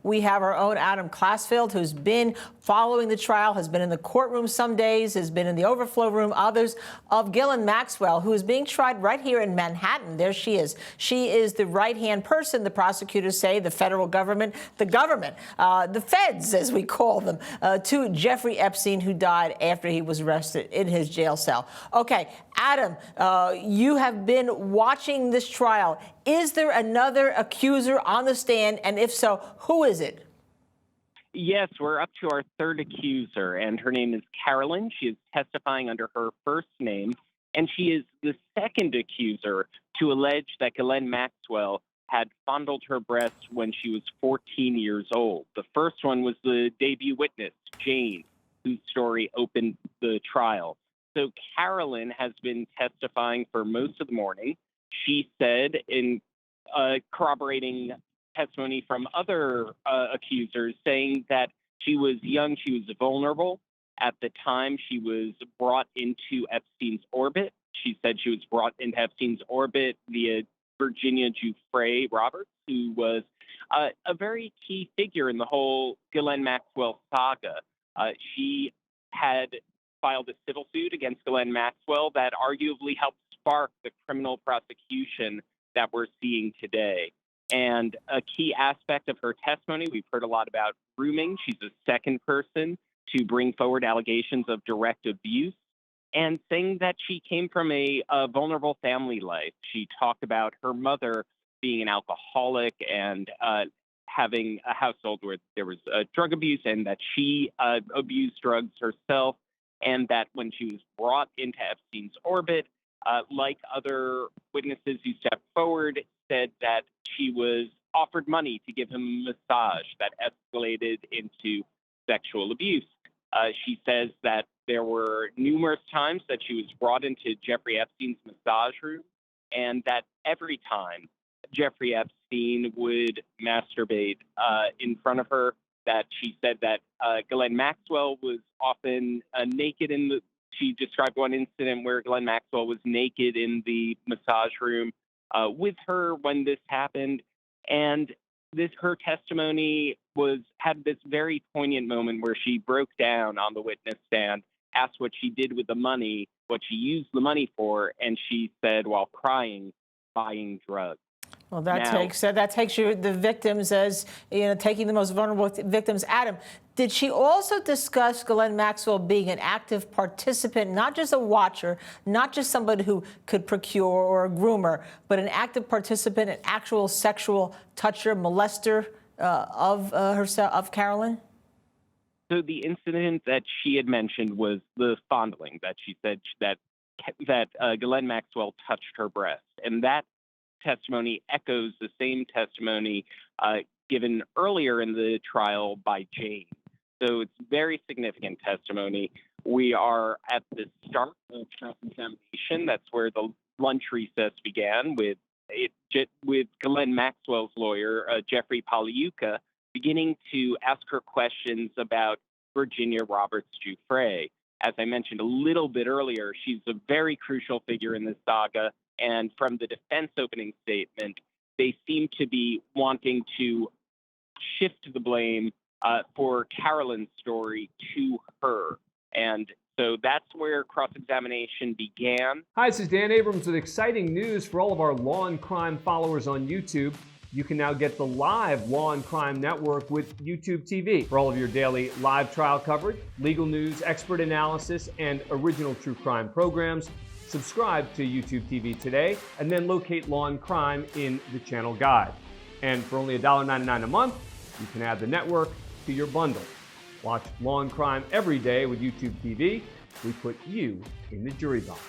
We have our own Adam Klasfeld, who's been following the trial, has been in the courtroom some days, has been in the overflow room, others, of Ghislaine Maxwell, who is being tried right here in Manhattan. There she is. She is the right-hand person, the prosecutors say, the federal government, the feds, as we call them, to Jeffrey Epstein, who died after he was arrested in his jail cell. Okay, Adam, you have been watching this trial. Is there another accuser on the stand? And if so, who is it? Yes, we're up to our third accuser, and her name is Carolyn. She is testifying under her first name, and she is the second accuser to allege that Ghislaine Maxwell had fondled her breasts when she was 14 years old. The first one was the debut witness, Jane, whose story opened the trial. So Carolyn has been testifying for most of the morning. She said in corroborating testimony from other accusers, saying that she was young, she was vulnerable. At the time she was brought into Epstein's orbit. She said she was brought into Epstein's orbit via Virginia Giuffre Roberts, who was a very key figure in the whole Ghislaine Maxwell saga. She had filed a civil suit against Ghislaine Maxwell that arguably helped spark the criminal prosecution that we're seeing today. And a key aspect of her testimony, we've heard a lot about grooming. She's the second person to bring forward allegations of direct abuse and saying that she came from a vulnerable family life. She talked about her mother being an alcoholic and having a household where there was drug abuse, and that she abused drugs herself, and that when she was brought into Epstein's orbit, like other witnesses who stepped forward, said that she was offered money to give him a massage that escalated into sexual abuse. She says that there were numerous times that she was brought into Jeffrey Epstein's massage room, and that every time Jeffrey Epstein would masturbate in front of her, that she said that Ghislaine Maxwell was often naked in the. She described one incident where Ghislaine Maxwell was naked in the massage room with her when this happened, and her testimony had this very poignant moment where she broke down on the witness stand, asked what she did with the money, what she used the money for, and she said while crying, buying drugs. Well, that takes you the victims as, taking the most vulnerable victims. Adam, did she also discuss Ghislaine Maxwell being an active participant, not just a watcher, not just somebody who could procure or a groomer, but an active participant, an actual sexual toucher, molester of Carolyn? So the incident that she had mentioned was the fondling, that she said that Ghislaine Maxwell touched her breast, and that testimony echoes the same testimony given earlier in the trial by Jane. So it's very significant testimony. We are at the start of cross-examination. That's where the lunch recess began with Ghislaine Maxwell's lawyer, Jeffrey Epstein, beginning to ask her questions about Virginia Roberts Giuffre. As I mentioned a little bit earlier, she's a very crucial figure in this saga. And from the defense opening statement, they seem to be wanting to shift the blame for Carolyn's story to her. And so that's where cross-examination began. Hi, this is Dan Abrams with exciting news for all of our Law and Crime followers on YouTube. You can now get the live Law and Crime Network with YouTube TV for all of your daily live trial coverage, legal news, expert analysis, and original true crime programs. Subscribe to YouTube TV today, and then locate Law and Crime in the channel guide. And for only $1.99 a month, you can add the network to your bundle. Watch Law and Crime every day with YouTube TV. We put you in the jury box.